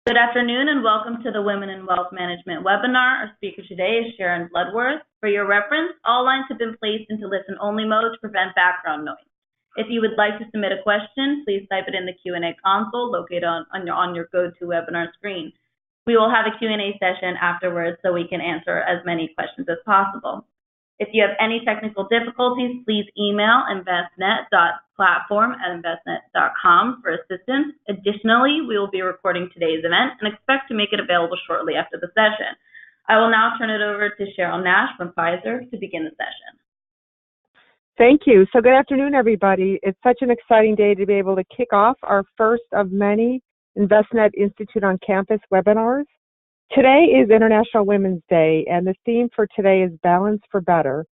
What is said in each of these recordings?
Good afternoon and welcome to the Women in Wealth Management webinar. Our speaker today is Sharon Bloodworth. For your reference, all lines have been placed into listen-only mode to prevent background noise. If you would like to submit a question, please type it in the Q&A console located on your GoToWebinar screen. We will have a Q&A session afterwards so we can answer as many questions as possible. If you have any technical difficulties, please email investnet.platform@envestnet.com for assistance. Additionally, we will be recording today's event and expect to make it available shortly after the session. I will now turn it over to Cheryl Nash from Pfizer to begin the session. Thank you. So good afternoon, everybody. It's such an exciting day to be able to kick off our first of many Envestnet Institute on Campus webinars. Today is International Women's Day, and the theme for today is Balance for Better.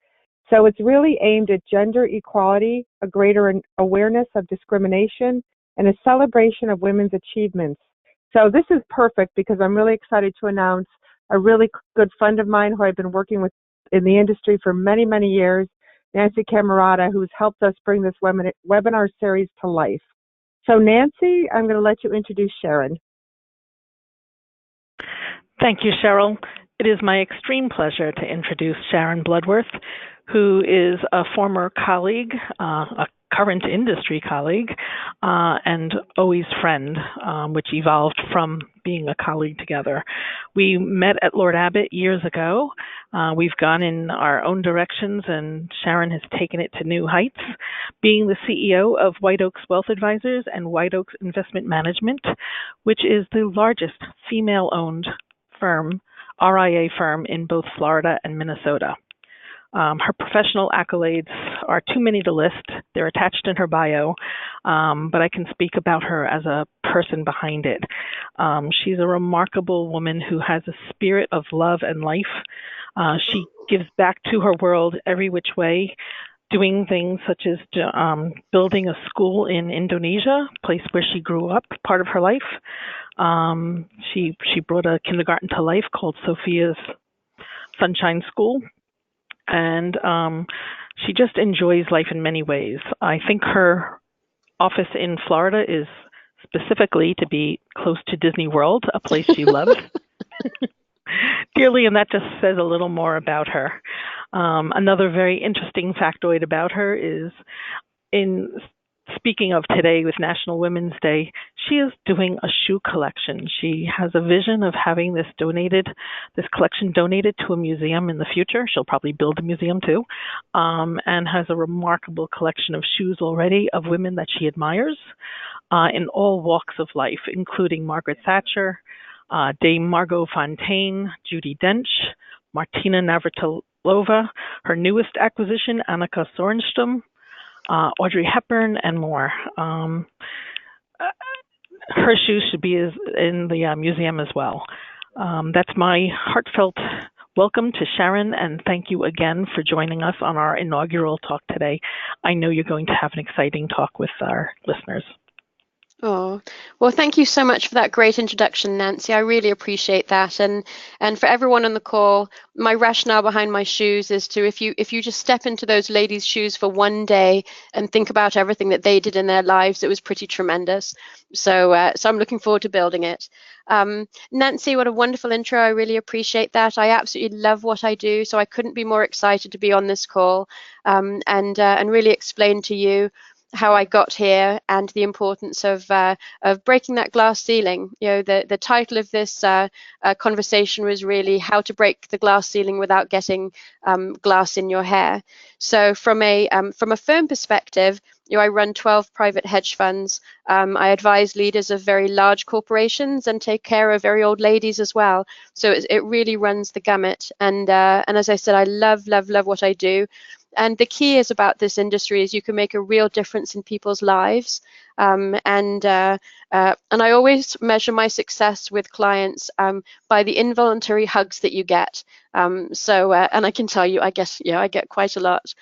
So it's really aimed at gender equality, a greater awareness of discrimination, and a celebration of women's achievements. So this is perfect because I'm really excited to announce a really good friend of mine who I've been working with in the industry for many, many years, Nancy Camerata, who's helped us bring this webinar series to life. So Nancy, I'm going to let you introduce Sharon. Thank you, Cheryl. It is my extreme pleasure to introduce Sharon Bloodworth, who is a former colleague, a current industry colleague, and always friend, which evolved from being a colleague together. We met at Lord Abbott years ago. We've gone in our own directions, and Sharon has taken it to new heights, being the CEO of White Oaks Wealth Advisors and White Oaks Investment Management, which is the largest female-owned firm, RIA firm in both Florida and Minnesota. Her professional accolades are too many to list. They're attached in her bio, but I can speak about her as a person behind it. She's a remarkable woman who has a spirit of love and life. She gives back to her world every which way, doing things such as building a school in Indonesia, a place where she grew up, part of her life. She brought a kindergarten to life called Sophia's Sunshine School, and she just enjoys life in many ways. I think her office in Florida is specifically to be close to Disney World, a place she loves dearly, and that just says a little more about her. Another very interesting factoid about her is, in speaking of today with National Women's Day, she is doing a shoe collection. She has a vision of having this collection donated to a museum in the future. She'll probably build a museum too, and has a remarkable collection of shoes already of women that she admires in all walks of life, including Margaret Thatcher, Dame Margot Fontaine, Judi Dench, Martina Navratilova, her newest acquisition, Annika Sorenstam, Audrey Hepburn, and more. Her shoes should be in the museum as well. That's my heartfelt welcome to Sharon, and thank you again for joining us on our inaugural talk today. I know you're going to have an exciting talk with our listeners. Oh, well, thank you so much for that great introduction, Nancy. I really appreciate that. And for everyone on the call, my rationale behind my shoes is to, if you just step into those ladies' shoes for one day and think about everything that they did in their lives, it was pretty tremendous. So I'm looking forward to building it. Nancy, what a wonderful intro. I really appreciate that. I absolutely love what I do, so I couldn't be more excited to be on this call and really explain to you how I got here and the importance of breaking that glass ceiling. You know, the title of this conversation was really how to break the glass ceiling without getting glass in your hair. So from a firm perspective, you know, I run 12 private hedge funds. I advise leaders of very large corporations and take care of very old ladies as well. So it really runs the gamut. And as I said, I love what I do. And the key is about this industry is you can make a real difference in people's lives. And I always measure my success with clients by the involuntary hugs that you get. And I can tell you, I get quite a lot.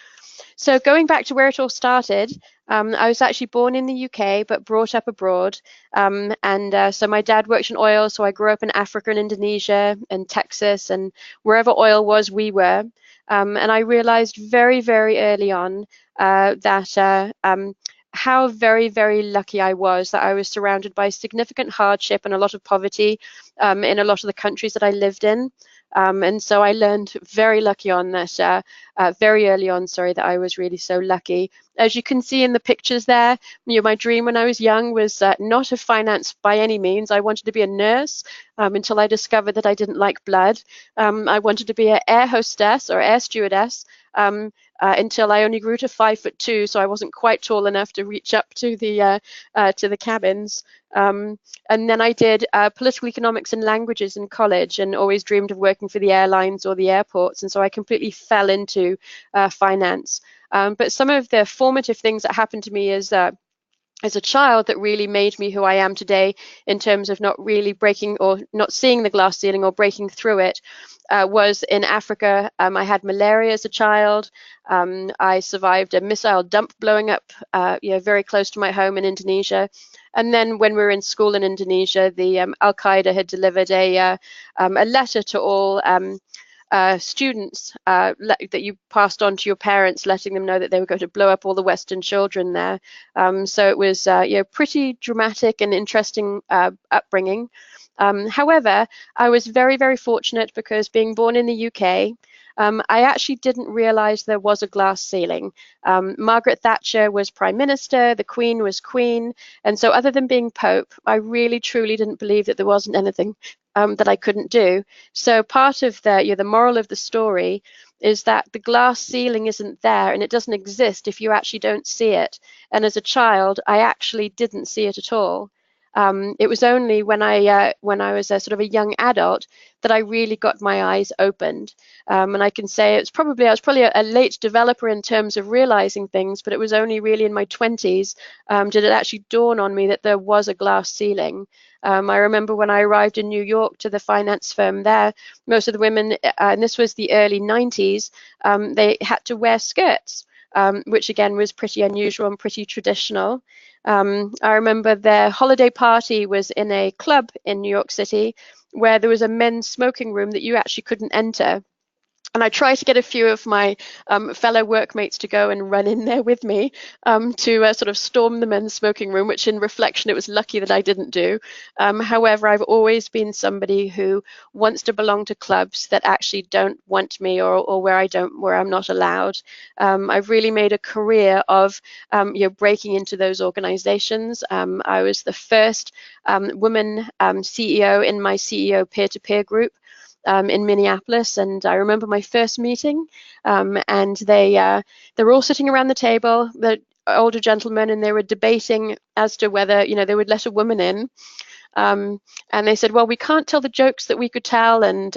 So going back to where it all started, I was actually born in the UK, but brought up abroad. So my dad worked in oil, so I grew up in Africa and Indonesia and Texas, and wherever oil was, we were. And I realized very, very early on that how very, very lucky I was that I was surrounded by significant hardship and a lot of poverty in a lot of the countries that I lived in. And so I learned very lucky on that, very early on, sorry, that I was really so lucky. As you can see in the pictures there, my dream when I was young was not of finance by any means. I wanted to be a nurse until I discovered that I didn't like blood. I wanted to be an air hostess or air stewardess until I only grew to 5'2", so I wasn't quite tall enough to reach up to the cabins. And then I did political economics and languages in college, and always dreamed of working for the airlines or the airports. And so I completely fell into finance. But some of the formative things that happened to me as a child that really made me who I am today, in terms of not really breaking or not seeing the glass ceiling or breaking through it, was in Africa. I had malaria as a child. I survived a missile dump blowing up very close to my home in Indonesia. And then when we were in school in Indonesia, the Al-Qaeda had delivered a letter to all students that you passed on to your parents, letting them know that they were going to blow up all the Western children there. So it was pretty dramatic and interesting upbringing. However, I was very, very fortunate because being born in the UK, I actually didn't realize there was a glass ceiling. Margaret Thatcher was Prime Minister, the Queen was Queen, and so other than being Pope, I really truly didn't believe that there wasn't anything that I couldn't do. So part of the moral of the story is that the glass ceiling isn't there, and it doesn't exist if you actually don't see it. And as a child, I actually didn't see it at all. It was only when I was a sort of a young adult that I really got my eyes opened. And I can say I was probably a late developer in terms of realizing things, but it was only really in my 20s did it actually dawn on me that there was a glass ceiling. I remember when I arrived in New York to the finance firm there, most of the women, and this was the early 90s, they had to wear skirts, which again was pretty unusual and pretty traditional. I remember their holiday party was in a club in New York City where there was a men's smoking room that you actually couldn't enter. And I tried to get a few of my fellow workmates to go and run in there with me to sort of storm the men's smoking room, which in reflection, it was lucky that I didn't do. However, I've always been somebody who wants to belong to clubs that actually don't want me, or where I'm not allowed. I've really made a career of breaking into those organizations. I was the first woman CEO in my CEO peer-to-peer group in Minneapolis, and I remember my first meeting, and they were all sitting around the table, the older gentlemen, and they were debating as to whether they would let a woman in. And they said, well, we can't tell the jokes that we could tell, and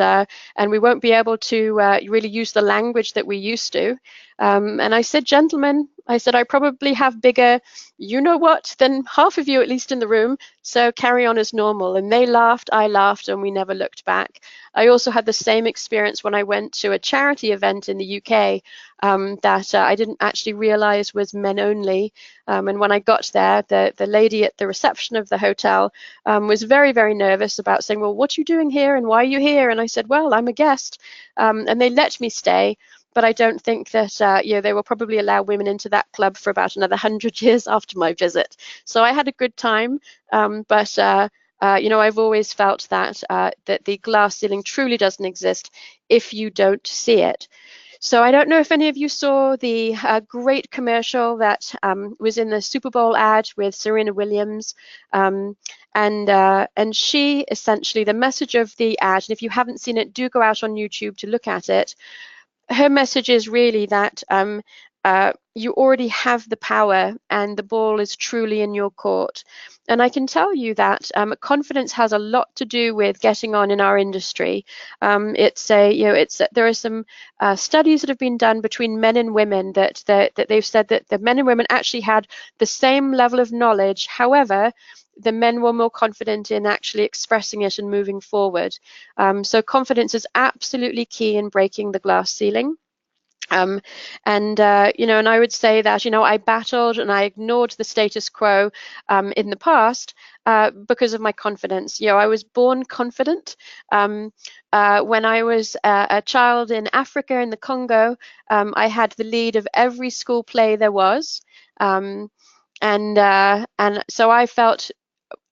we won't be able to really use the language that we used to. And I said, gentlemen, I probably have bigger, than half of you, at least in the room, so carry on as normal. And they laughed, I laughed, and we never looked back. I also had the same experience when I went to a charity event in the UK that I didn't actually realize was men only. And when I got there, the lady at the reception of the hotel was very, very nervous about saying, well, what are you doing here and why are you here? And I said, well, I'm a guest. And they let me stay. But I don't think that they will probably allow women into that club for about another 100 years after my visit. So I had a good time, but I've always felt that the glass ceiling truly doesn't exist if you don't see it. So I don't know if any of you saw the great commercial that was in the Super Bowl ad with Serena Williams. And she essentially, the message of the ad, and if you haven't seen it, do go out on YouTube to look at it. Her message is really that you already have the power and the ball is truly in your court. And I can tell you that confidence has a lot to do with getting on in our industry. There are some studies that have been done between men and women that they've said that the men and women actually had the same level of knowledge. However, the men were more confident in actually expressing it and moving forward. So confidence is absolutely key in breaking the glass ceiling. And I would say that, I battled and I ignored the status quo in the past because of my confidence. I was born confident. When I was a child in Africa, in the Congo, I had the lead of every school play there was. And so I felt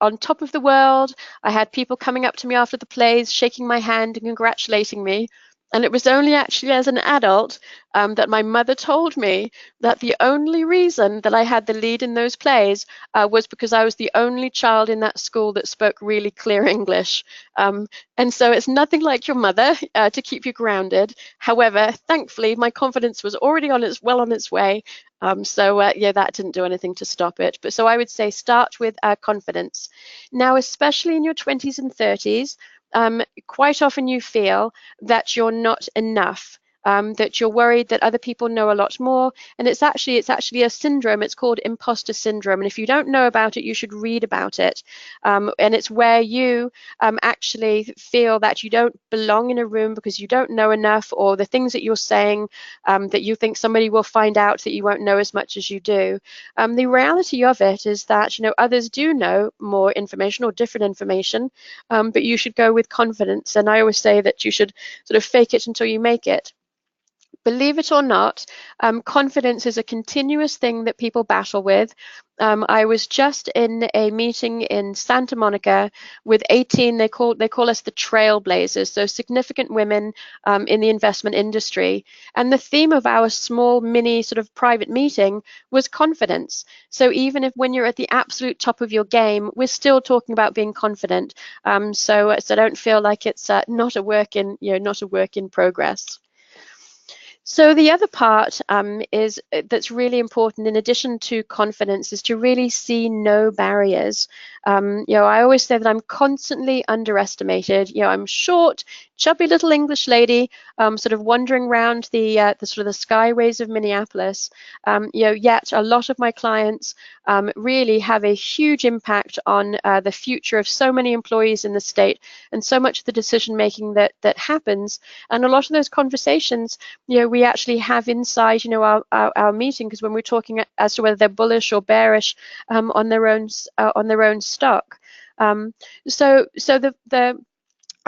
on top of the world. I had people coming up to me after the plays, shaking my hand and congratulating me. And it was only actually as an adult that my mother told me that the only reason that I had the lead in those plays was because I was the only child in that school that spoke really clear English. And so it's nothing like your mother to keep you grounded. However, thankfully, my confidence was already well on its way. Yeah, that didn't do anything to stop it. But so I would say start with confidence. Now, especially in your 20s and 30s, quite often you feel that you're not enough. That you're worried that other people know a lot more, and it's actually a syndrome. It's called imposter syndrome, and if you don't know about it, you should read about it. And it's where you actually feel that you don't belong in a room because you don't know enough, or the things that you're saying that you think somebody will find out that you won't know as much as you do. The reality of it is that others do know more information or different information, but you should go with confidence. And I always say that you should sort of fake it until you make it. Believe it or not, confidence is a continuous thing that people battle with. I was just in a meeting in Santa Monica with 18, they call us the trailblazers, so significant women in the investment industry. And the theme of our small mini sort of private meeting was confidence. So even if when you're at the absolute top of your game, we're still talking about being confident. So don't feel like it's not a work in progress. So the other part is that's really important, in addition to confidence, is to really see no barriers. I always say that I'm constantly underestimated. I'm short, chubby little English lady, sort of wandering around the sort of the skyways of Minneapolis. Yet a lot of my clients really have a huge impact on the future of so many employees in the state, and so much of the decision making that happens. And a lot of those conversations, we actually have inside, our meeting, because when we're talking as to whether they're bullish or bearish on their own stock. I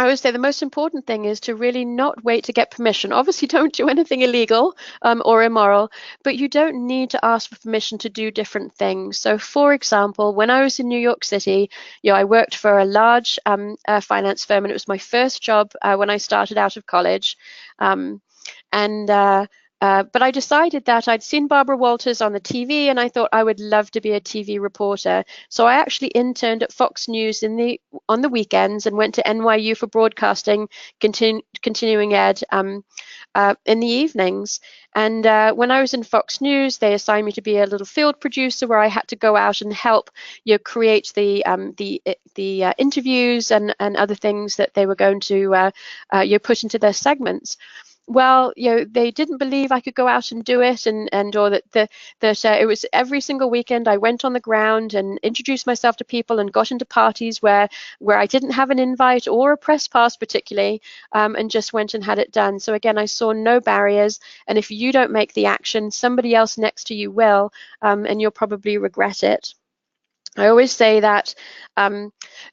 would say the most important thing is to really not wait to get permission. Obviously, don't do anything illegal or immoral, but you don't need to ask for permission to do different things. So, for example, when I was in New York City, I worked for a large finance firm, and it was my first job when I started out of college. But I decided that I'd seen Barbara Walters on the TV, and I thought I would love to be a TV reporter. So I actually interned at Fox News on the weekends and went to NYU for broadcasting, continuing ed in the evenings. And when I was in Fox News, they assigned me to be a little field producer, where I had to go out and help create the interviews and other things that they were going to put into their segments. Well, they didn't believe I could go out and do it, or that it was every single weekend I went on the ground and introduced myself to people and got into parties where I didn't have an invite or a press pass particularly, and just went and had it done. So again, I saw no barriers, and if you don't make the action, somebody else next to you will, and you'll probably regret it. I always say that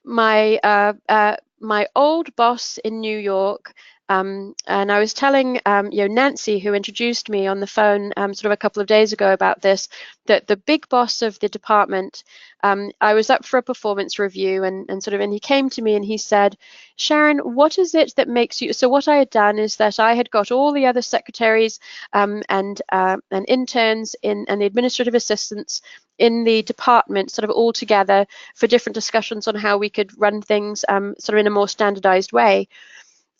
my old boss in New York, and I was telling Nancy, who introduced me on the phone sort of a couple of days ago about this, that the big boss of the department, I was up for a performance review, and he came to me and he said, "Sharon, what is it that makes you..." So what I had done is that I had got all the other secretaries and interns and the administrative assistants in the department sort of all together for different discussions on how we could run things sort of in a more standardized way.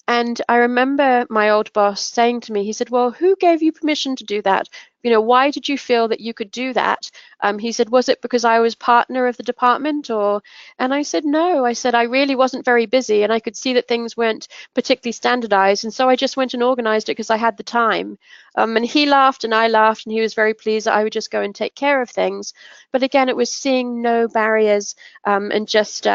And I remember my old boss saying to me, he said, "Well, who gave you permission to do that? Why did you feel that you could do that?" He said, "Was it because I was partner of the department, or..." And I said, "No." I said, "I really wasn't very busy, and I could see that things weren't particularly standardized, and so I just went and organized it because I had the time." And he laughed and I laughed, and he was very pleased that I would just go and take care of things. But again, it was seeing no barriers and just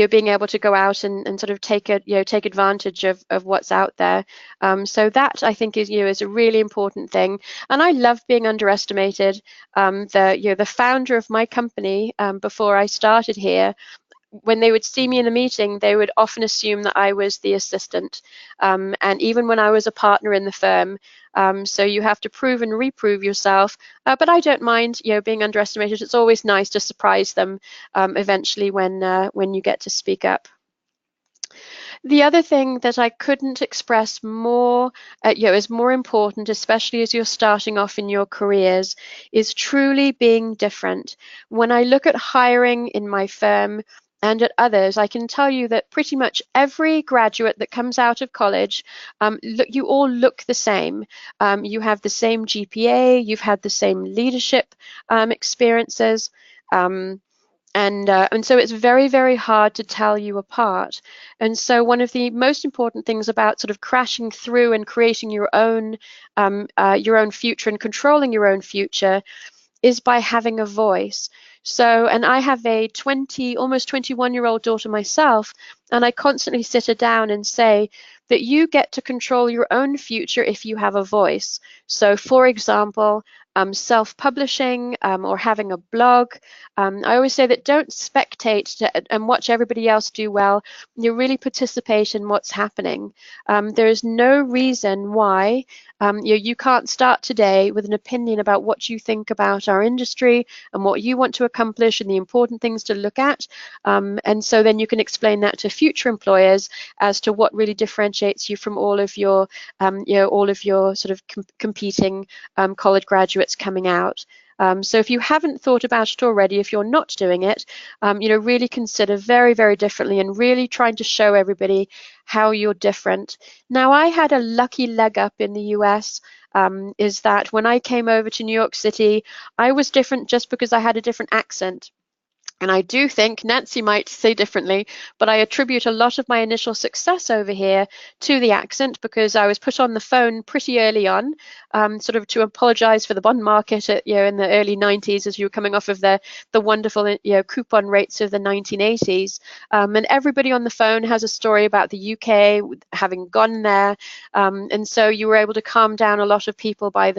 being able to go out and sort of take advantage of what's out there. So that, I think, is a really important thing. And I love being underestimated. The founder of my company, before I started here, when they would see me in a meeting, they would often assume that I was the assistant. And even when I was a partner in the firm, so you have to prove and reprove yourself. But I don't mind, being underestimated. It's always nice to surprise them eventually when you get to speak up. The other thing that I couldn't express more, is more important, especially as you're starting off in your careers, is truly being different. When I look at hiring in my firm and at others, I can tell you that pretty much every graduate that comes out of college, you all look the same. You have the same GPA, you've had the same leadership experiences. And so it's very, very hard to tell you apart. And so one of the most important things about sort of crashing through and creating your own future and controlling your own future is by having a voice. So, and I have a almost 21-year-old daughter myself, and I constantly sit her down and say that you get to control your own future if you have a voice. So, for example, self-publishing or having a blog. I always say that don't spectate and watch everybody else do well. You really participate in what's happening. There is no reason why you can't start today with an opinion about what you think about our industry and what you want to accomplish and the important things to look at. And so then you can explain that to future employers as to what really differentiates you from all of your sort of competing college graduates coming out. So if you haven't thought about it already, if you're not doing it, really consider very, very differently and really trying to show everybody how you're different. Now, I had a lucky leg up in the US, is that when I came over to New York City, I was different just because I had a different accent. And I do think, Nancy might say differently, but I attribute a lot of my initial success over here to the accent because I was put on the phone pretty early on, sort of to apologize for the bond market in the early 90s as you were coming off of the wonderful coupon rates of the 1980s. And everybody on the phone has a story about the UK having gone there. And so you were able to calm down a lot of people on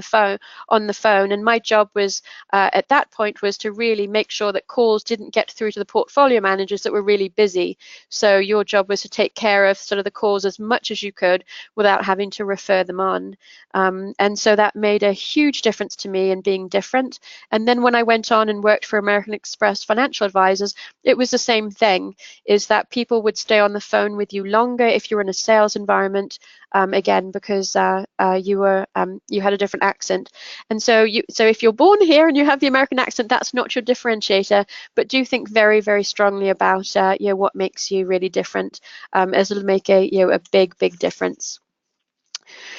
the phone. And my job was at that point was to really make sure that calls didn't get through to the portfolio managers that were really busy. So your job was to take care of sort of the calls as much as you could without having to refer them on. And so that made a huge difference to me in being different. And then when I went on and worked for American Express Financial Advisors, it was the same thing, is that people would stay on the phone with you longer if you're in a sales environment, again, because you had a different accent. And so if you're born here and you have the American accent, that's not your differentiator, but do think very, very strongly about what makes you really different, as it'll make a big, big difference.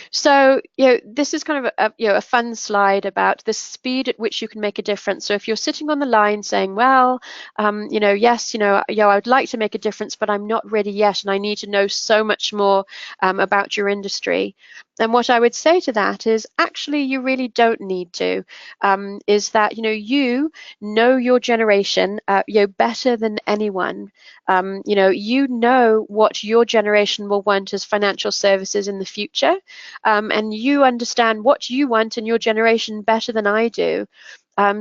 So, this is kind of a fun slide about the speed at which you can make a difference. So if you're sitting on the line saying, well, yes, I would like to make a difference, but I'm not ready yet, and I need to know so much more about your industry. And what I would say to that is, actually, you really don't need to. Is that, you know your generation, better than anyone. You know what your generation will want as financial services in the future. And you understand what you want in your generation better than I do.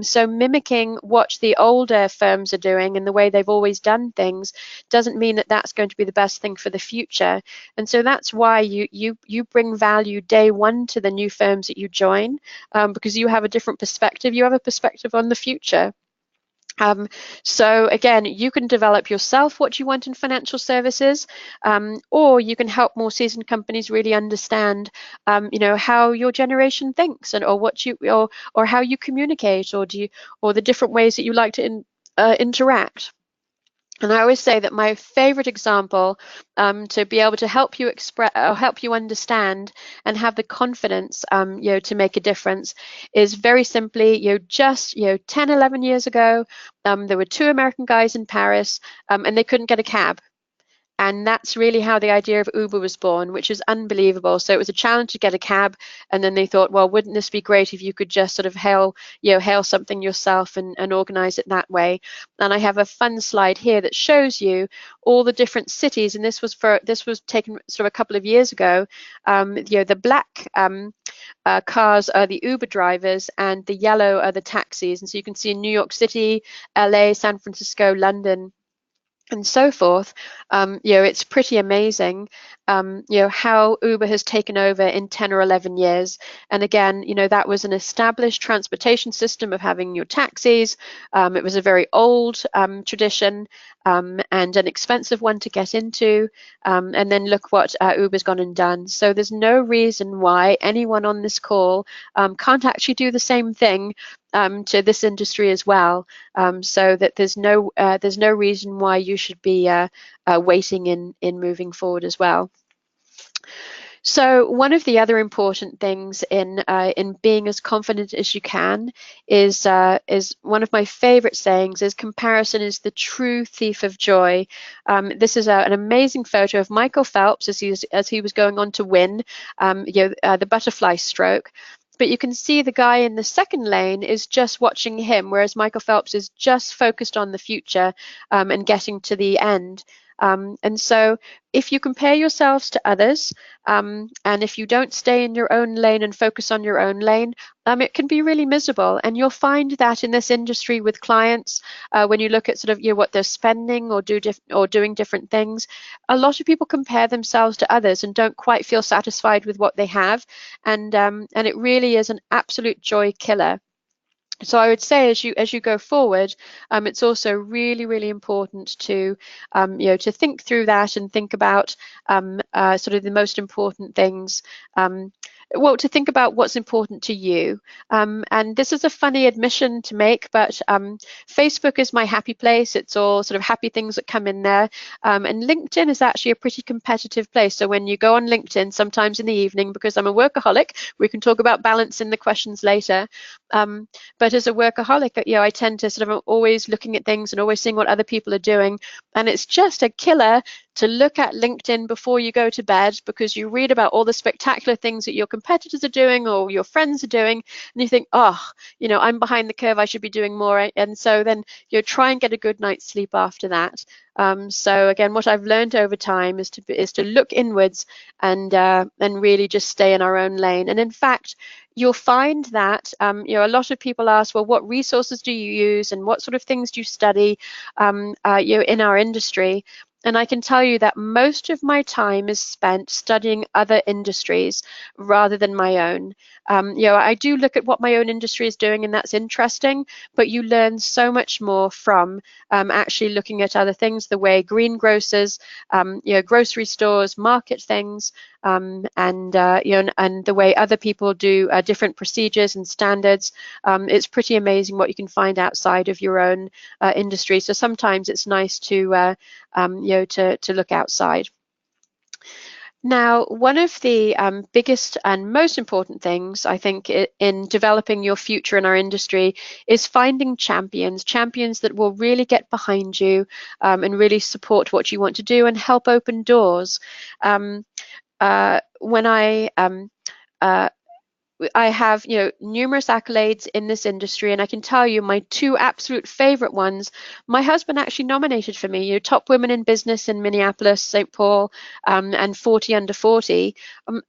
So mimicking what the older firms are doing and the way they've always done things doesn't mean that that's going to be the best thing for the future. And so that's why you bring value day one to the new firms that you join, because you have a different perspective. You have a perspective on the future. So again, you can develop yourself what you want in financial services, or you can help more seasoned companies really understand, how your generation thinks, and or how you communicate, or the different ways that you like to interact. And I always say that my favorite example to be able to help you express or help you understand and have the confidence, to make a difference is very simply, just 10, 11 years ago, there were two American guys in Paris, and they couldn't get a cab. And that's really how the idea of Uber was born, which is unbelievable. So it was a challenge to get a cab, and then they thought, well, wouldn't this be great if you could just sort of hail something yourself and organize it that way? And I have a fun slide here that shows you all the different cities, and this was taken sort of a couple of years ago. The black cars are the Uber drivers, and the yellow are the taxis. And so you can see in New York City, LA, San Francisco, London, and so forth. It's pretty amazing, how Uber has taken over in 10 or 11 years. And again, that was an established transportation system of having your taxis. It was a very old tradition, and an expensive one to get into. And then look what Uber's gone and done. So there's no reason why anyone on this call can't actually do the same thing to this industry as well, so that there's no reason why you should be waiting in moving forward as well. So one of the other important things in being as confident as you can is one of my favorite sayings is comparison is the true thief of joy. This is an amazing photo of Michael Phelps as he was going on to win the butterfly stroke. But you can see the guy in the second lane is just watching him, whereas Michael Phelps is just focused on the future and getting to the end. And so if you compare yourselves to others, and if you don't stay in your own lane and focus on your own lane, it can be really miserable. And you'll find that in this industry with clients, when you look at sort of what they're spending or doing different things, a lot of people compare themselves to others and don't quite feel satisfied with what they have. And it really is an absolute joy killer. So I would say as you go forward, it's also really, really important to to think through that and think about sort of the most important things. To think about what's important to you. And this is a funny admission to make, but Facebook is my happy place. It's all sort of happy things that come in there. And LinkedIn is actually a pretty competitive place. So when you go on LinkedIn, sometimes in the evening, because I'm a workaholic, we can talk about balance in the questions later. But as a workaholic, I tend to sort of always looking at things and always seeing what other people are doing. And it's just a killer to look at LinkedIn before you go to bed, because you read about all the spectacular things that your competitors are doing or your friends are doing, and you think, I'm behind the curve, I should be doing more. And so then you try and get a good night's sleep after that. So again, what I've learned over time is to look inwards and really just stay in our own lane. And in fact, you'll find that a lot of people ask, well, what resources do you use and what sort of things do you study in our industry? And I can tell you that most of my time is spent studying other industries rather than my own. I do look at what my own industry is doing, and that's interesting, but you learn so much more from actually looking at other things, the way greengrocers, grocery stores market things, and the way other people do different procedures and standards. It's pretty amazing what you can find outside of your own industry. So sometimes it's nice to look outside. Now, one of the biggest and most important things, I think, in developing your future in our industry is finding champions that will really get behind you and really support what you want to do and help open doors. When I have, numerous accolades in this industry, and I can tell you my two absolute favorite ones. My husband actually nominated for me, top women in business in Minneapolis, St. Paul, and 40 under 40.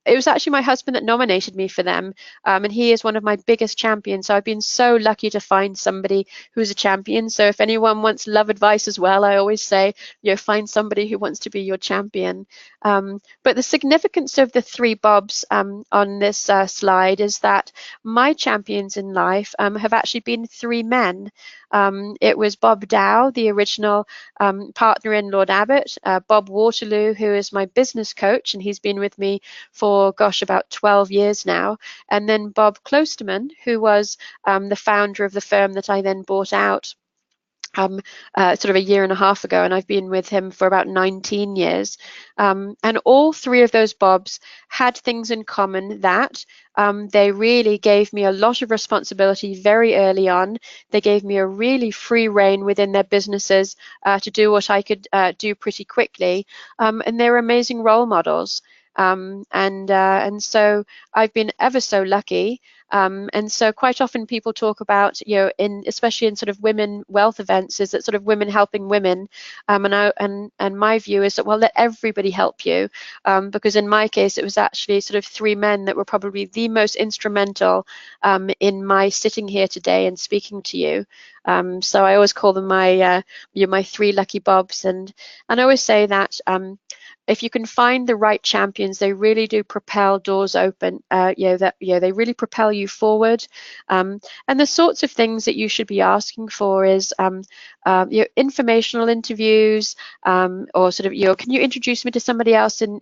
It was actually my husband that nominated me for them, and he is one of my biggest champions. So I've been so lucky to find somebody who's a champion. So if anyone wants love advice as well, I always say, find somebody who wants to be your champion. But the significance of the three Bobs on this slide is that my champions in life have actually been three men. It was Bob Dow, the original partner in Lord Abbott, Bob Waterloo, who is my business coach, and he's been with me for, about 12 years now, and then Bob Klosterman, who was the founder of the firm that I then bought out sort of a year and a half ago, and I've been with him for about 19 years. And all three of those Bobs had things in common that they really gave me a lot of responsibility very early on. They gave me a really free rein within their businesses to do what I could do pretty quickly. And they were amazing role models. And so I've been ever so lucky And so quite often people talk about, especially in sort of women wealth events, is that sort of women helping women. And my view is that, well, let everybody help you, because in my case it was actually sort of 3 men that were probably the most instrumental in my sitting here today and speaking to you. So I always call them my 3 lucky bobs, and I always say that if you can find the right champions, they really do propel doors open. They really propel you forward. And the sorts of things that you should be asking for is informational interviews, or sort of, can you introduce me to somebody else in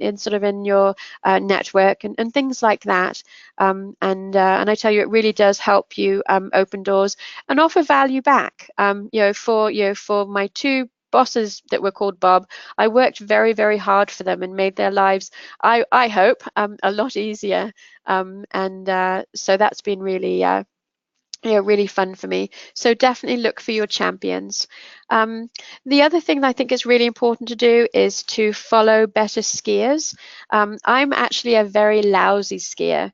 your network, and things like that. And I tell you, it really does help you open doors and offer value back. For my 2 bosses that were called Bob, I worked very, very hard for them and made their lives, I hope, a lot easier. So that's been really really fun for me. So definitely look for your champions. The other thing that I think is really important to do is to follow better skiers. I'm actually a very lousy skier,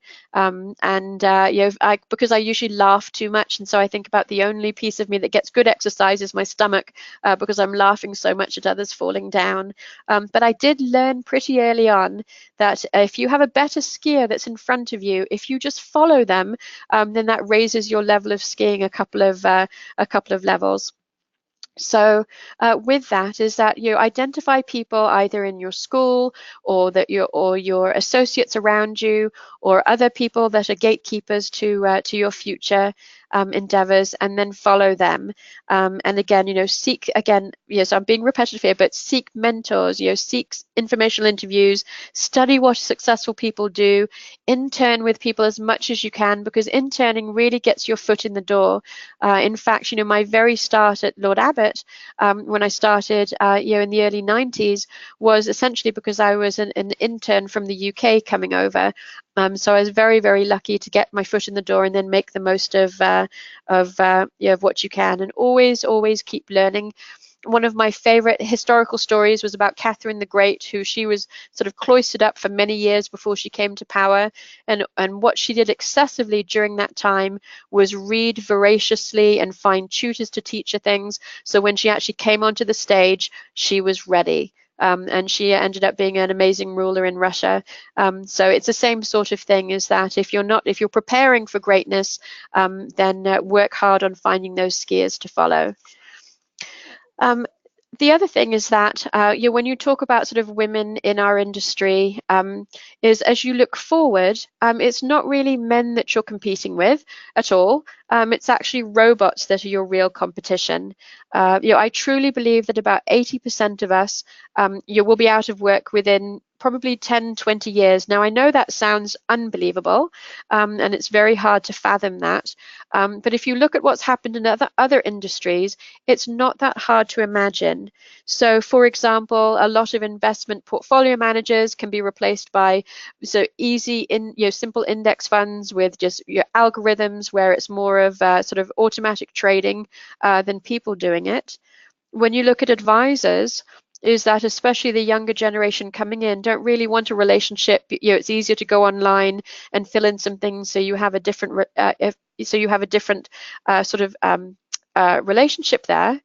because I usually laugh too much, and so I think about the only piece of me that gets good exercise is my stomach, because I'm laughing so much at others falling down. But I did learn pretty early on that if you have a better skier that's in front of you, if you just follow them, then that raises your level of skiing a couple of levels. So with that is that you identify people either in your school or your associates around you, or other people that are gatekeepers to your future endeavors, and then follow them. And again, seek, again, yes, I'm being repetitive here, but seek mentors, seek informational interviews, study what successful people do, intern with people as much as you can, because interning really gets your foot in the door. In fact, my very start at Lord Abbott, when I started in the early 90s, was essentially because I was an intern from the UK coming over. So I was very, very lucky to get my foot in the door and then make the most of what you can, and always keep learning. One of my favorite historical stories was about Catherine the Great, who she was sort of cloistered up for many years before she came to power. And what she did excessively during that time was read voraciously and find tutors to teach her things. So when she actually came onto the stage, she was ready. And she ended up being an amazing ruler in Russia. So it's the same sort of thing, is that if you're preparing for greatness, then work hard on finding those skiers to follow. The other thing is that when you talk about sort of women in our industry, is as you look forward, it's not really men that you're competing with at all. It's actually robots that are your real competition. I truly believe that about 80% of us will be out of work within probably 10, 20 years. Now, I know that sounds unbelievable, and it's very hard to fathom that. But if you look at what's happened in other industries, it's not that hard to imagine. So, for example, a lot of investment portfolio managers can be replaced by simple index funds with just your algorithms, where it's more of sort of automatic trading than people doing it. When you look at advisors, is that especially the younger generation coming in don't really want a relationship. It's easier to go online and fill in some things, so you have a different relationship there.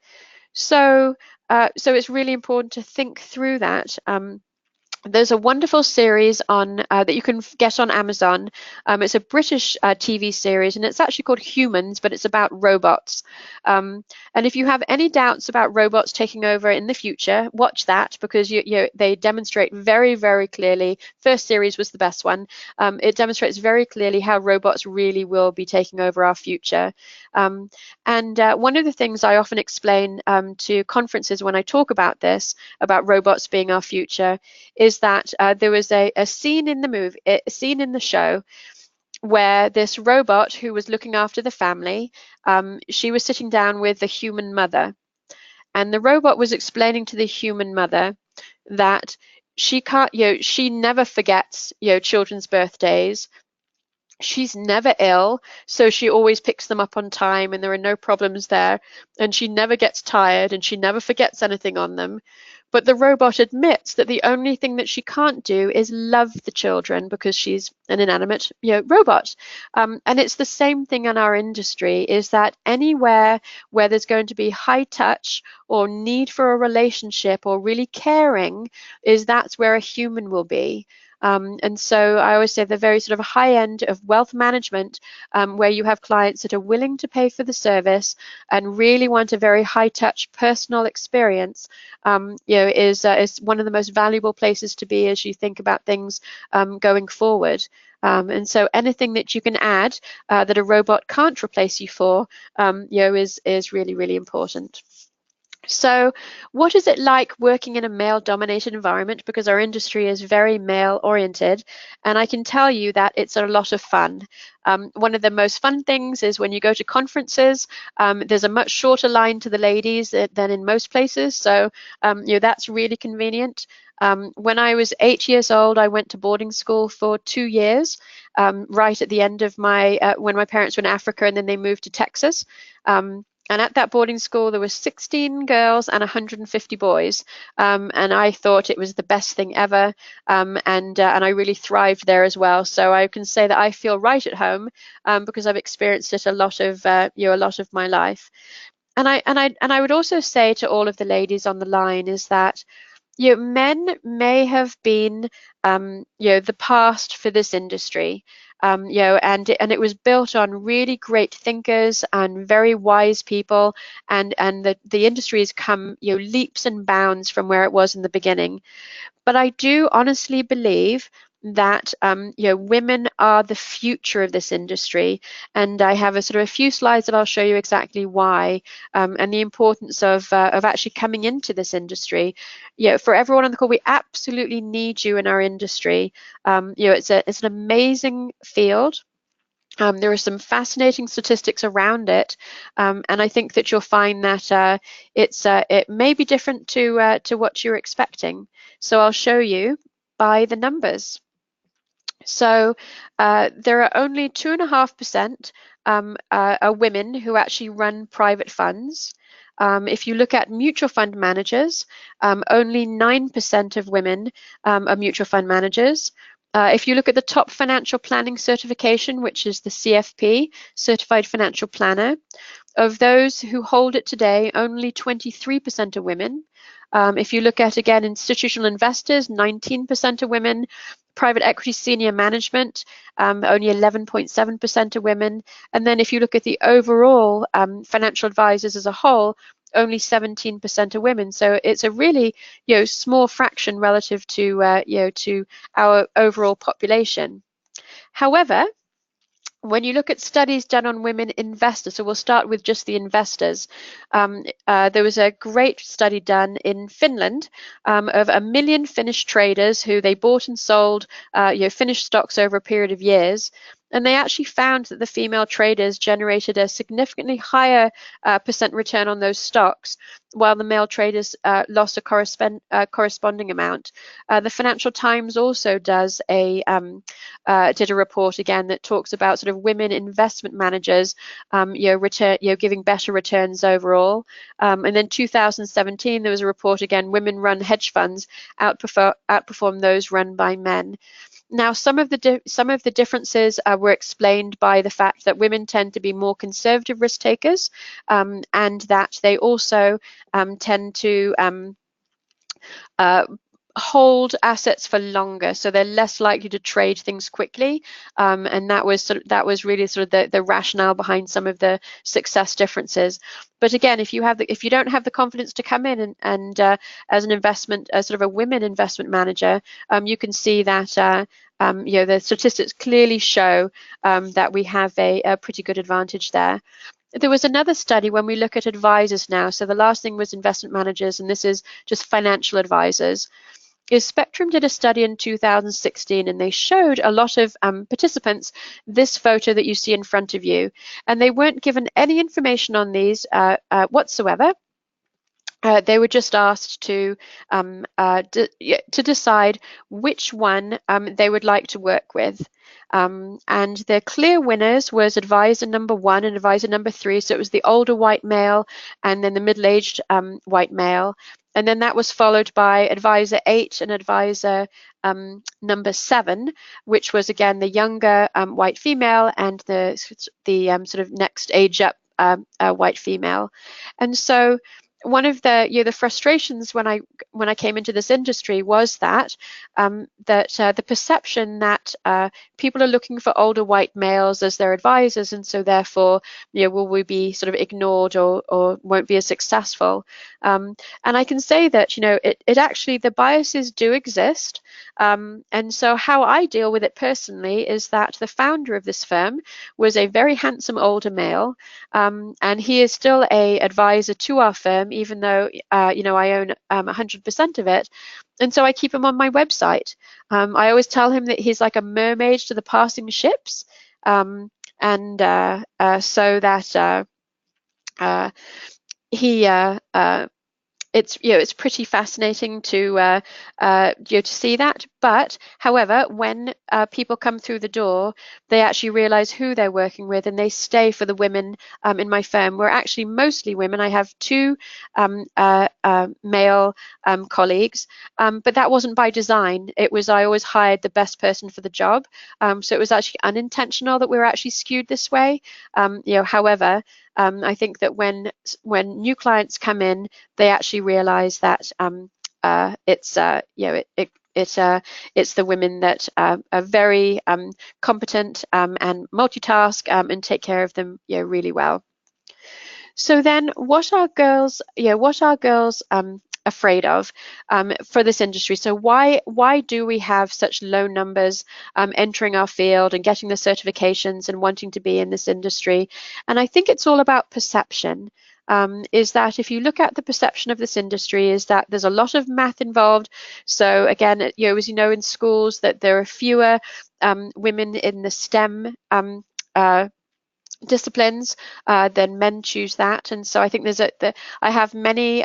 So it's really important to think through that. There's a wonderful series on that you can get on Amazon. It's a British TV series, and it's actually called Humans, but it's about robots. And if you have any doubts about robots taking over in the future, watch that, because they demonstrate very, very clearly. First series was the best one. It demonstrates very clearly how robots really will be taking over our future. And one of the things I often explain to conferences when I talk about this, about robots being our future, is that there was a scene in the show where this robot who was looking after the family, she was sitting down with the human mother, and the robot was explaining to the human mother that she never forgets children's birthdays. She's never ill, so she always picks them up on time and there are no problems there, and she never gets tired and she never forgets anything on them. But the robot admits that the only thing that she can't do is love the children because she's an inanimate, robot. And it's the same thing in our industry, is that anywhere where there's going to be high touch or need for a relationship or really caring, that's where a human will be. And so I always say the very sort of high end of wealth management, where you have clients that are willing to pay for the service and really want a very high touch personal experience, is one of the most valuable places to be as you think about things going forward. And so anything that you can add that a robot can't replace you for, is really, really important. So what is it like working in a male-dominated environment? Because our industry is very male-oriented, and I can tell you that it's a lot of fun. One of the most fun things is when you go to conferences, there's a much shorter line to the ladies than in most places, so that's really convenient. When I was 8 years old, I went to boarding school for 2 years, right at the end of when my parents were in Africa and then they moved to Texas. And at that boarding school, there were 16 girls and 150 boys. And I thought it was the best thing ever. And I really thrived there as well. So I can say that I feel right at home because I've experienced it a lot of my life. And I would also say to all of the ladies on the line is that men may have been the past for this industry. And it was built on really great thinkers and very wise people, and the industry has come leaps and bounds from where it was in the beginning. But I do honestly believe that women are the future of this industry, and I have a few slides that I'll show you exactly why, and the importance of actually coming into this industry. For everyone on the call, we absolutely need you in our industry. It's an amazing field. There are some fascinating statistics around it, and I think that you'll find that it may be different to what you're expecting. So I'll show you by the numbers. So there are only 2.5% are women who actually run private funds. If you look at mutual fund managers, only 9% of women are mutual fund managers. If you look at the top financial planning certification, which is the CFP, Certified Financial Planner, of those who hold it today, only 23% are women. If you look at, again, institutional investors, 19% are women. Private equity senior management, only 11.7% are women. And then if you look at the overall financial advisors as a whole, only 17% are women. So it's a really small fraction relative to to our overall population. However, when you look at studies done on women investors, so we'll start with just the investors. There was a great study done in Finland of 1 million Finnish traders who they bought and sold Finnish stocks over a period of years. And they actually found that the female traders generated a significantly higher percent return on those stocks, while the male traders lost a corresponding amount. The Financial Times also did a report again that talks about women investment managers, giving better returns overall. And then 2017 there was a report again, women-run hedge funds outperform those run by men. Now, some of the differences were explained by the fact that women tend to be more conservative risk takers, and that they also tend to hold assets for longer, so they're less likely to trade things quickly, and that was really the rationale behind some of the success differences. But again, if you don't have the confidence to come in and as an investment, as a women investment manager, you can see that the statistics clearly show that we have a pretty good advantage there. There was another study when we look at advisors now. So the last thing was investment managers, and this is just financial advisors. Spectrum did a study in 2016, and they showed a lot of participants this photo that you see in front of you, and they weren't given any information on these whatsoever. they were just asked to decide which one they would like to work with. And the clear winners was advisor number 1 and advisor number 3. So it was the older white male and then the middle-aged white male. And then that was followed by advisor 8 and advisor number 7, which was again the younger white female and the sort of next age up white female. And so one of the frustrations when I came into this industry was that the perception that people are looking for older white males as their advisors, and so therefore will we be sort of ignored or won't be as successful. And I can say that it actually, the biases do exist. And so how I deal with it personally is that the founder of this firm was a very handsome older male, and he is still a advisor to our firm, even though I own 100% of it. And so I keep him on my website. I always tell him that he's like a mermaid to the passing ships, so that it's pretty fascinating to see that. But however, when people come through the door, they actually realize who they're working with, and they stay for the women in my firm. We're actually mostly women. I have 2 male colleagues, but that wasn't by design. It was, I always hired the best person for the job. So it was actually unintentional that we were actually skewed this way. However, I think that when new clients come in, they actually realize that it's the women that are very competent and multitask and take care of them really well. So then, what are girls afraid of for this industry? So why do we have such low numbers entering our field and getting the certifications and wanting to be in this industry? And I think it's all about perception. Is that if you look at the perception of this industry, is that there's a lot of math involved. So again, as you know, in schools that there are fewer women in the STEM disciplines then men choose that. And so I think I have many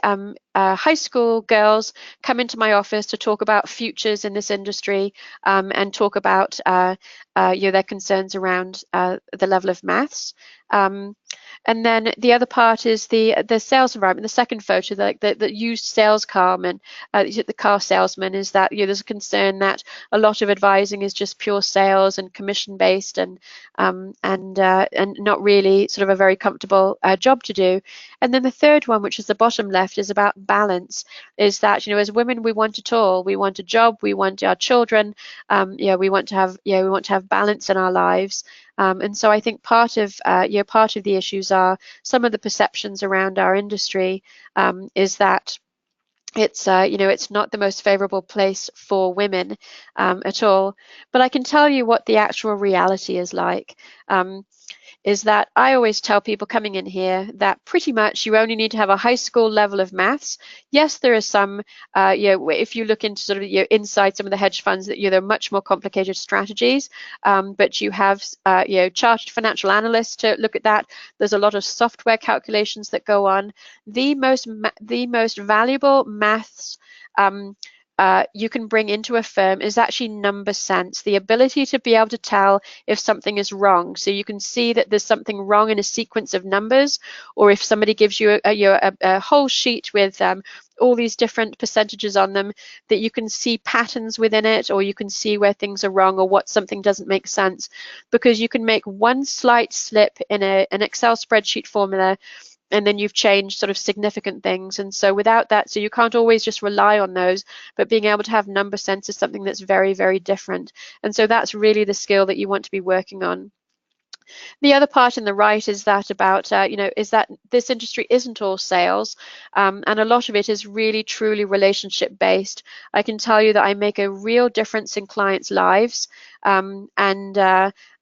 high school girls come into my office to talk about futures in this industry and talk about their concerns around the level of maths. And then the other part is the sales environment. The second photo, the used sales carman, the car salesman, is that there's a concern that a lot of advising is just pure sales and commission based and not really sort of a very comfortable job to do. And then the third one, which is the bottom left, is about balance. Is that as women we want it all. We want a job. We want our children. We want to have balance in our lives. And so I think part of the issues are some of the perceptions around our industry is that it's not the most favorable place for women at all. But I can tell you what the actual reality is like. Is that I always tell people coming in here that pretty much you only need to have a high school level of maths. Yes, there are some, if you look into sort of inside some of the hedge funds, that there are much more complicated strategies, but you have chartered financial analysts to look at that. There's a lot of software calculations that go on. The most valuable maths you can bring into a firm is actually number sense, the ability to be able to tell if something is wrong. So you can see that there's something wrong in a sequence of numbers, or if somebody gives you a whole sheet with all these different percentages on them, that you can see patterns within it, or you can see where things are wrong or what something doesn't make sense, because you can make one slight slip in an Excel spreadsheet formula and then you've changed sort of significant things. And so without that, so you can't always just rely on those, but being able to have number sense is something that's very, very different. And so that's really the skill that you want to be working on. The other part in the right is that about, is that this industry isn't all sales, and a lot of it is really, truly relationship based. I can tell you that I make a real difference in clients' lives, and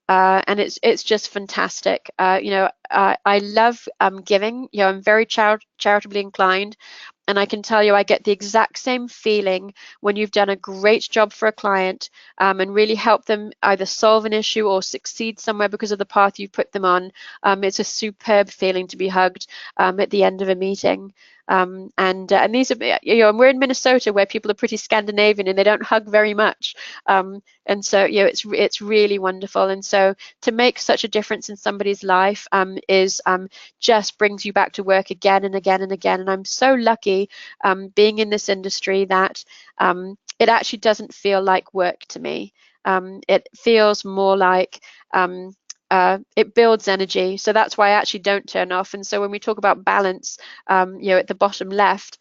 it's just fantastic. I love giving. I'm very charitably inclined, And I can tell you, I get the exact same feeling when you've done a great job for a client and really help them either solve an issue or succeed somewhere because of the path you've put them on. It's a superb feeling to be hugged at the end of a meeting. And these are, and we're in Minnesota where people are pretty Scandinavian and they don't hug very much. And so, it's really wonderful. And so to make such a difference in somebody's life just brings you back to work again and again and again. And I'm so lucky being in this industry that it actually doesn't feel like work to me. It feels more like it builds energy. So that's why I actually don't turn off. And so when we talk about balance, at the bottom left,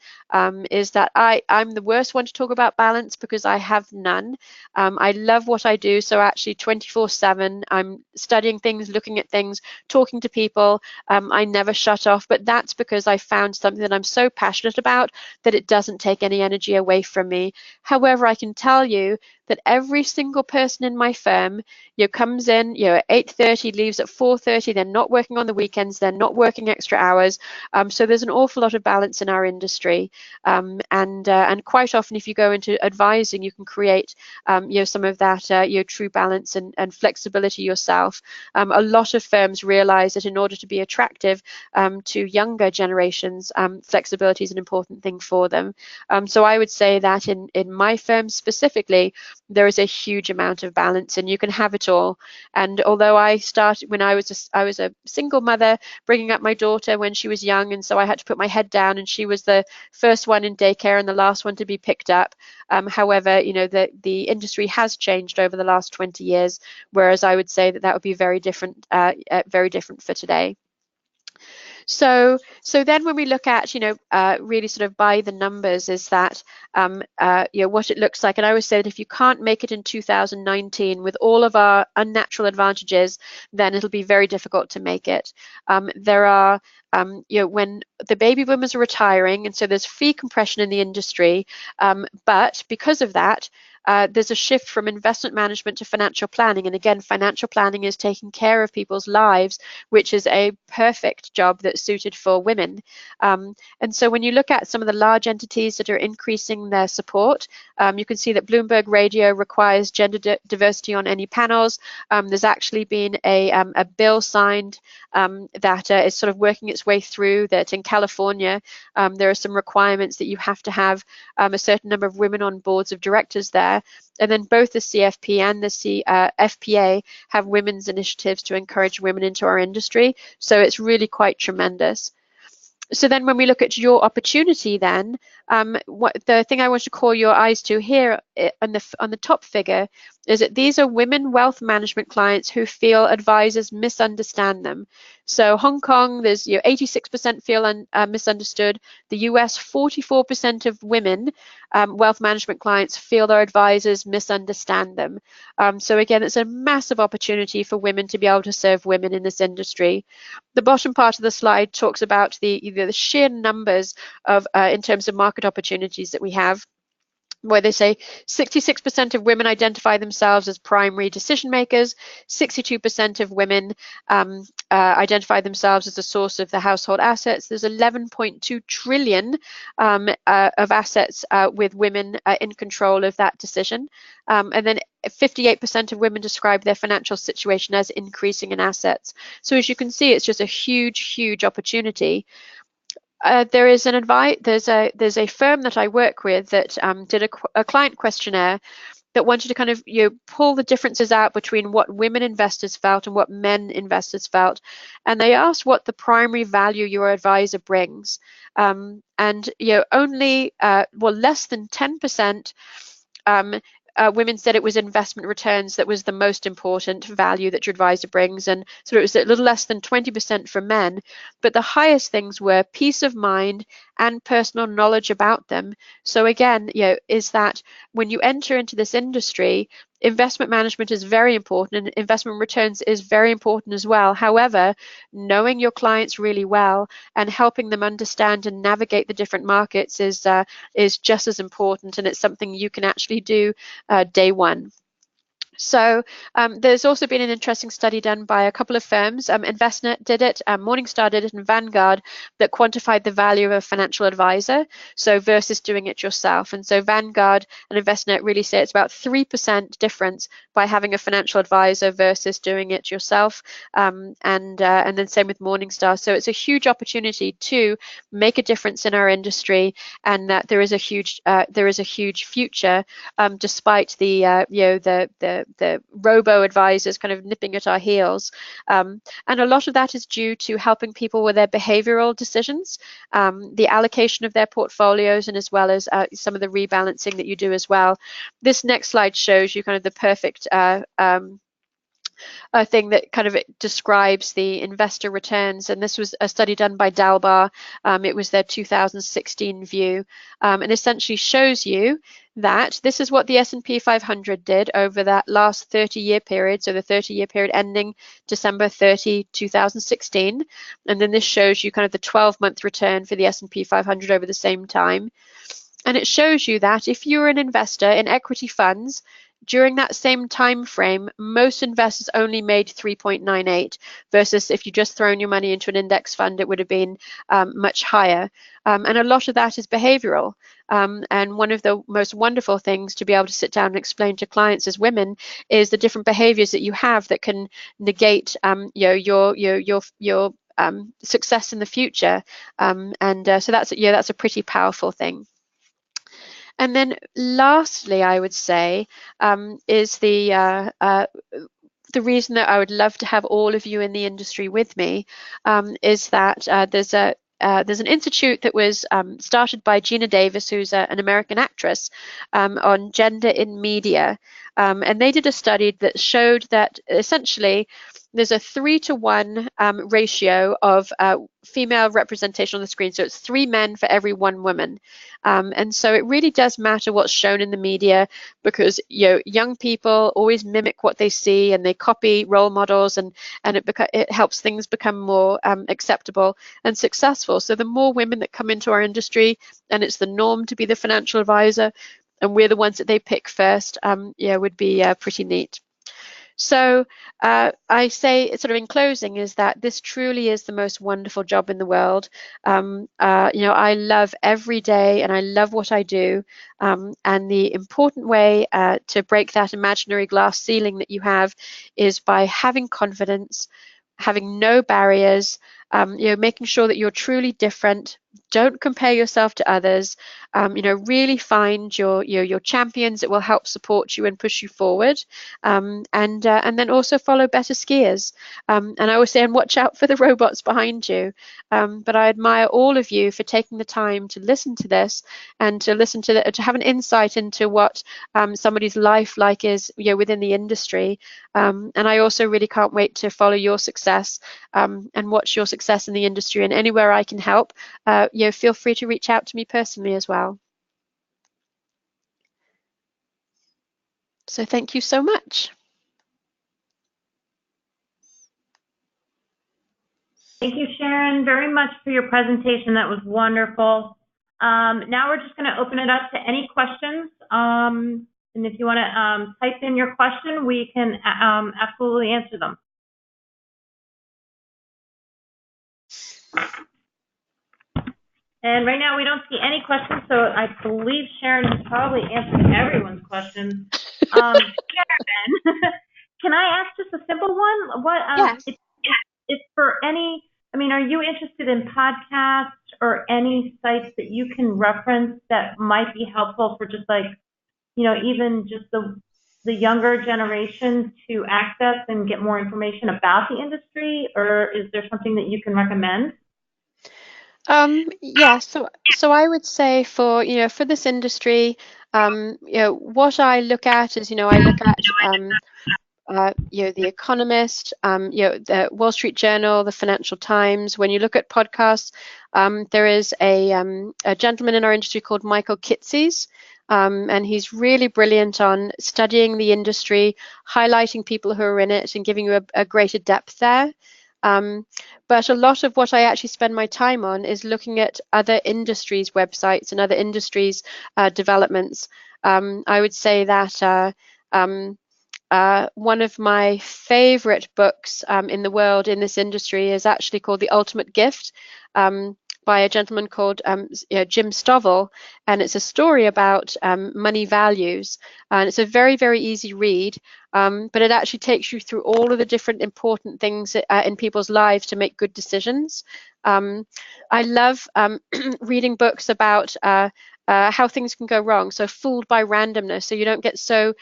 is that I'm the worst one to talk about balance because I have none. I love what I do. So actually 24/7, I'm studying things, looking at things, talking to people. I never shut off, but that's because I found something that I'm so passionate about that it doesn't take any energy away from me. However, I can tell you that every single person in my firm, comes in, at 8:30, leaves at 4:30. They're not working on the weekends. They're not working extra hours. So there's an awful lot of balance in our industry. And quite often, if you go into advising, you can create, some of that, true balance and flexibility yourself. A lot of firms realize that in order to be attractive to younger generations, flexibility is an important thing for them. So I would say that in my firm specifically, there is a huge amount of balance, and you can have it all. And although I started when I was a single mother, bringing up my daughter when she was young, and so I had to put my head down, and she was the first one in daycare and the last one to be picked up. However, the industry has changed over the last 20 years, whereas I would say that would be very different for today. So then when we look at, really sort of by the numbers, is that, what it looks like. And I always say that if you can't make it in 2019 with all of our unnatural advantages, then it'll be very difficult to make it. There are, when the baby boomers are retiring, and so there's fee compression in the industry, but because of that, there's a shift from investment management to financial planning. And again, financial planning is taking care of people's lives, which is a perfect job that's suited for women. And so when you look at some of the large entities that are increasing their support, you can see that Bloomberg Radio requires gender diversity on any panels. There's actually been a bill signed that is sort of working its way through, that in California, there are some requirements that you have to have a certain number of women on boards of directors there. And then both the CFP and the FPA have women's initiatives to encourage women into our industry. So it's really quite tremendous. So then when we look at your opportunity then, the thing I want to call your eyes to here on the top figure is that these are women wealth management clients who feel advisors misunderstand them. So Hong Kong, there's 86% feel misunderstood. The US, 44% of women wealth management clients feel their advisors misunderstand them. So again, it's a massive opportunity for women to be able to serve women in this industry. The bottom part of the slide talks about the sheer numbers of in terms of market opportunities that we have, where they say 66% of women identify themselves as primary decision makers, 62% of women identify themselves as a source of the household assets. There's 11.2 trillion of assets with women in control of that decision. And then 58% of women describe their financial situation as increasing in assets. So as you can see, it's just a huge, huge opportunity. There's a firm that I work with that did a client questionnaire that wanted to kind of pull the differences out between what women investors felt and what men investors felt, and they asked what the primary value your advisor brings, and only less than 10%. Women said it was investment returns that was the most important value that your advisor brings, and so it was a little less than 20% for men. But the highest things were peace of mind and personal knowledge about them. So again, is that when you enter into this industry, investment management is very important, and investment returns is very important as well. However, knowing your clients really well and helping them understand and navigate the different markets is just as important, and it's something you can actually do day one. So there's also been an interesting study done by a couple of firms. Envestnet did it, Morningstar did it, and Vanguard, that quantified the value of a financial advisor, so versus doing it yourself. And so Vanguard and Envestnet really say it's about 3% difference by having a financial advisor versus doing it yourself. And then same with Morningstar. So it's a huge opportunity to make a difference in our industry, and that there is a huge future, despite the robo advisors kind of nipping at our heels. And a lot of that is due to helping people with their behavioral decisions, the allocation of their portfolios, and as well as some of the rebalancing that you do as well. This next slide shows you kind of the perfect thing that kind of describes the investor returns, and this was a study done by Dalbar. It was their 2016 view, and essentially shows you that this is what the S&P 500 did over that last 30-year period, so the 30-year period ending December 30, 2016, and then this shows you kind of the 12-month return for the S&P 500 over the same time. And it shows you that if you're an investor in equity funds, during that same time frame, most investors only made 3.98, versus if you just thrown your money into an index fund, it would have been much higher. And a lot of that is behavioral. And one of the most wonderful things to be able to sit down and explain to clients as women is the different behaviors that you have that can negate your success in the future. So that's a pretty powerful thing. And then lastly, I would say, is the reason that I would love to have all of you in the industry with me, is that there's an institute that was started by Gina Davis, who's an American actress, on gender in media. And they did a study that showed that essentially there's a 3-to-1 ratio of female representation on the screen. So it's 3 men for every 1 woman. And so it really does matter what's shown in the media, because young people always mimic what they see, and they copy role models, and it helps things become more acceptable and successful. So the more women that come into our industry, and it's the norm to be the financial advisor, and we're the ones that they pick first, would be pretty neat. So I say, sort of in closing, is that this truly is the most wonderful job in the world. I love every day, and I love what I do. And the important way to break that imaginary glass ceiling that you have is by having confidence, having no barriers, making sure that you're truly different. Don't compare yourself to others. Really find your champions that will help support you and push you forward. And then also follow better skiers. And I always say, and watch out for the robots behind you. But I admire all of you for taking the time to listen to this, and to listen to have an insight into what somebody's life like is within the industry. And I also really can't wait to follow your success, and watch your success in the industry. And anywhere I can help, feel free to reach out to me personally as well. So thank you so much. Thank you, Sharon, very much for your presentation. That was wonderful. Now we're just going to open it up to any questions. And if you want to type in your question, we can absolutely answer them. And right now we don't see any questions, so I believe Sharon has probably answered everyone's questions. Sharon, can I ask just a simple one? What? Yes. It's for any, are you interested in podcasts or any sites that you can reference that might be helpful for just even just the younger generation to access and get more information about the industry, or is there something that you can recommend? Yeah, so I would say for this industry, what I look at is I look at The Economist, the Wall Street Journal, the Financial Times. When you look at podcasts, there is a gentleman in our industry called Michael Kitces, and he's really brilliant on studying the industry, highlighting people who are in it, and giving you a greater depth there. But a lot of what I actually spend my time on is looking at other industries' websites and other industries' developments. I would say that one of my favorite books in the world in this industry is actually called The Ultimate Gift, by a gentleman called Jim Stovall, and it's a story about money values. And it's a very, very easy read, but it actually takes you through all of the different important things in people's lives to make good decisions. I love reading books about how things can go wrong. So fooled by randomness. So you don't get so,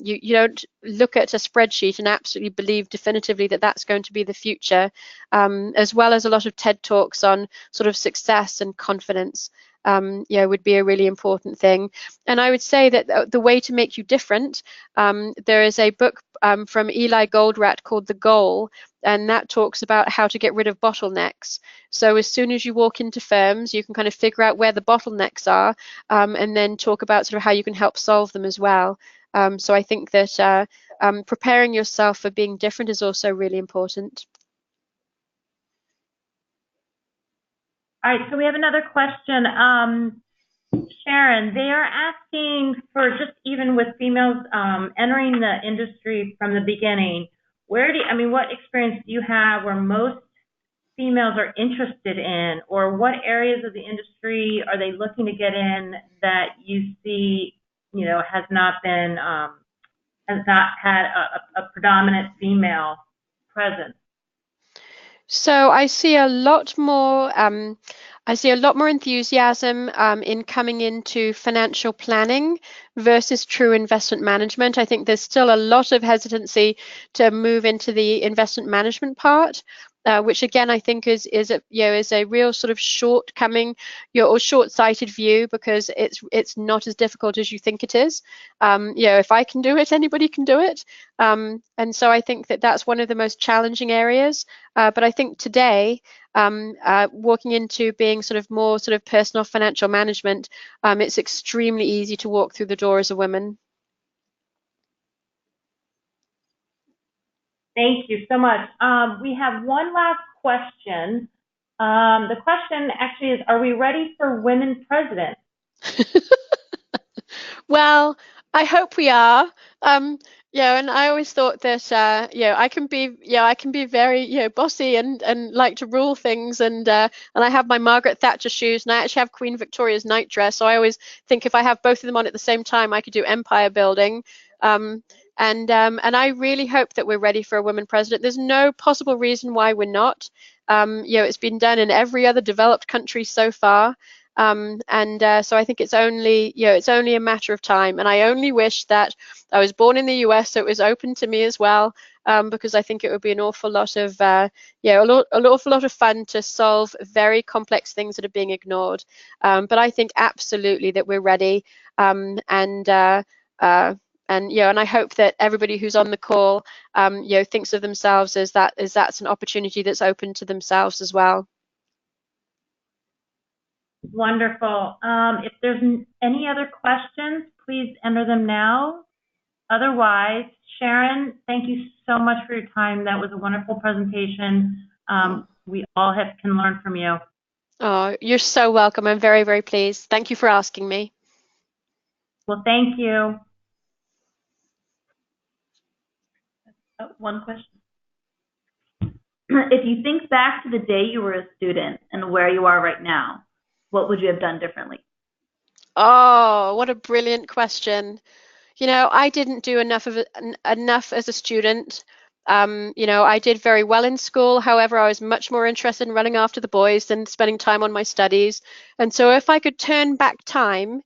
you don't look at a spreadsheet and absolutely believe definitively that that's going to be the future, as well as a lot of TED Talks on sort of success and confidence. Would be a really important thing. And I would say that the way to make you different, there is a book from Eli Goldratt called The Goal, and that talks about how to get rid of bottlenecks. So as soon as you walk into firms, you can kind of figure out where the bottlenecks are, and then talk about sort of how you can help solve them as well. So I think that preparing yourself for being different is also really important. All right, so we have another question. Sharon, they are asking for just even with females entering the industry from the beginning, what experience do you have where most females are interested in, or what areas of the industry are they looking to get in that you see, has not had a predominant female presence? So I see a lot more. I see a lot more enthusiasm in coming into financial planning versus true investment management. I think there's still a lot of hesitancy to move into the investment management part, which again I think is a real sort of shortcoming, or short-sighted view, because it's not as difficult as you think it is. If I can do it, anybody can do it. And so I think that that's one of the most challenging areas. But I think today, walking into being more personal financial management, it's extremely easy to walk through the door as a woman. Thank you so much. We have one last question. The question actually is, are we ready for women president? Well, I hope we are. And I always thought that I can be very bossy and like to rule things, and I have my Margaret Thatcher shoes, and I actually have Queen Victoria's nightdress. So I always think if I have both of them on at the same time, I could do empire building. And I really hope that we're ready for a woman president. There's no possible reason why we're not. It's been done in every other developed country so far. So I think it's only a matter of time, and I only wish that I was born in the US so it was open to me as well, because I think it would be an awful lot of awful lot of fun to solve very complex things that are being ignored. But I think absolutely that we're ready, and I hope that everybody who's on the call thinks of themselves as that's an opportunity that's open to themselves as well. Wonderful. If there's any other questions, please enter them now. Otherwise, Sharon, thank you so much for your time. That was a wonderful presentation. We all can learn from you. Oh, you're so welcome. I'm very, very pleased. Thank you for asking me. Well, thank you. One question. If you think back to the day you were a student and where you are right now, what would you have done differently? Oh, what a brilliant question. I didn't do enough as a student. I did very well in school. However, I was much more interested in running after the boys than spending time on my studies. And so if I could turn back time,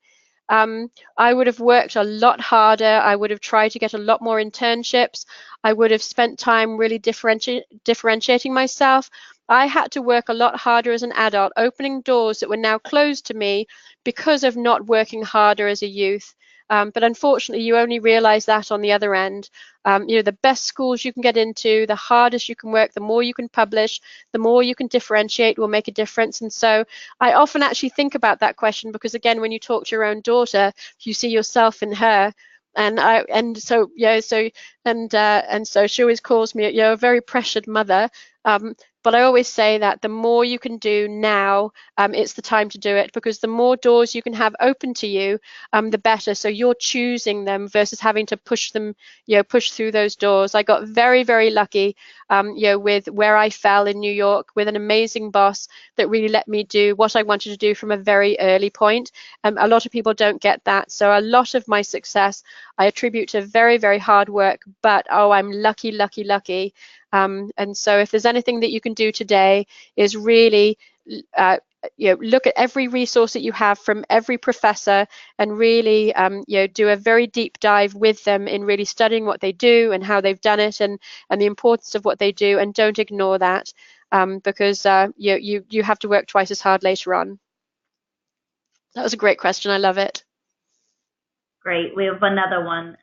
I would have worked a lot harder. I would have tried to get a lot more internships. I would have spent time really differentiating myself. I had to work a lot harder as an adult, opening doors that were now closed to me because of not working harder as a youth. But unfortunately, you only realize that on the other end. The best schools you can get into, the hardest you can work, the more you can publish, the more you can differentiate will make a difference. And so I often actually think about that question, because again, when you talk to your own daughter, you see yourself in her. So she always calls me a very pressured mother. But I always say that the more you can do now, it's the time to do it, because the more doors you can have open to you, the better. So you're choosing them versus having to push them, push through those doors. I got very, very lucky, with where I fell in New York, with an amazing boss that really let me do what I wanted to do from a very early point. A lot of people don't get that. So a lot of my success I attribute to very, very hard work, but I'm lucky, lucky, lucky. And so if there's anything that you can do today is really look at every resource that you have from every professor, and really do a very deep dive with them in really studying what they do and how they've done it, and the importance of what they do, and don't ignore that, because you have to work twice as hard later on. That was a great question. I love it. Great. We have another one.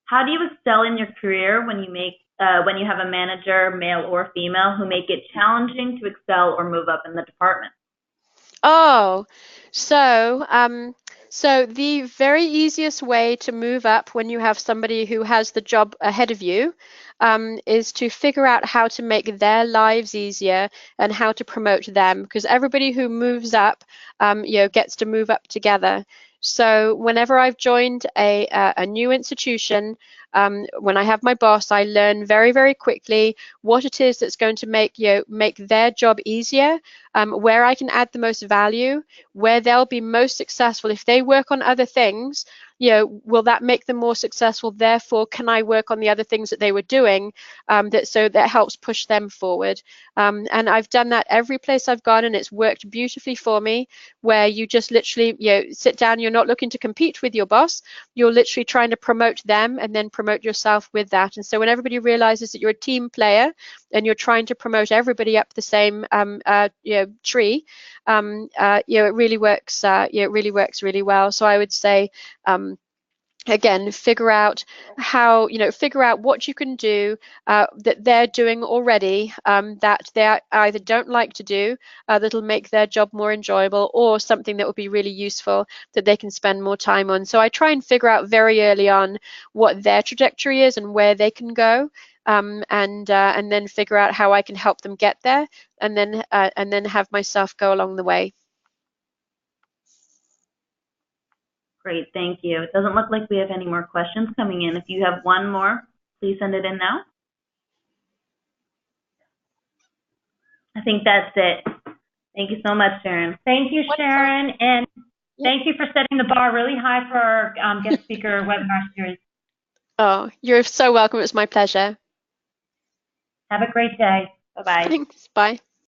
How do you excel in your career when you have a manager, male or female, who make it challenging to excel or move up in the department? Oh, so the very easiest way to move up when you have somebody who has the job ahead of you, is to figure out how to make their lives easier and how to promote them, because everybody who moves up, gets to move up together. So whenever I've joined a new institution, when I have my boss, I learn very, very quickly what it is that's going to make their job easier, where I can add the most value, where they'll be most successful. If they work on other things, will that make them more successful? Therefore, can I work on the other things that they were doing, so that helps push them forward? And I've done that every place I've gone, and it's worked beautifully for me, where you just literally sit down. You're not looking to compete with your boss. You're literally trying to promote them and then promote yourself with that. And so when everybody realizes that you're a team player and you're trying to promote everybody up the same tree, it really works. It really works really well. So I would say, again, figure out what you can do that they're doing already, that they either don't like to do, that'll make their job more enjoyable, or something that will be really useful that they can spend more time on. So I try and figure out very early on what their trajectory is and where they can go, and then figure out how I can help them get there, and then have myself go along the way. Great, thank you. It doesn't look like we have any more questions coming in. If you have one more, please send it in now. I think that's it. Thank you so much, Sharon. Thank you, Sharon, and thank you for setting the bar really high for our guest speaker webinar series. Oh, you're so welcome. It was my pleasure. Have a great day. Bye-bye. Thanks. Bye.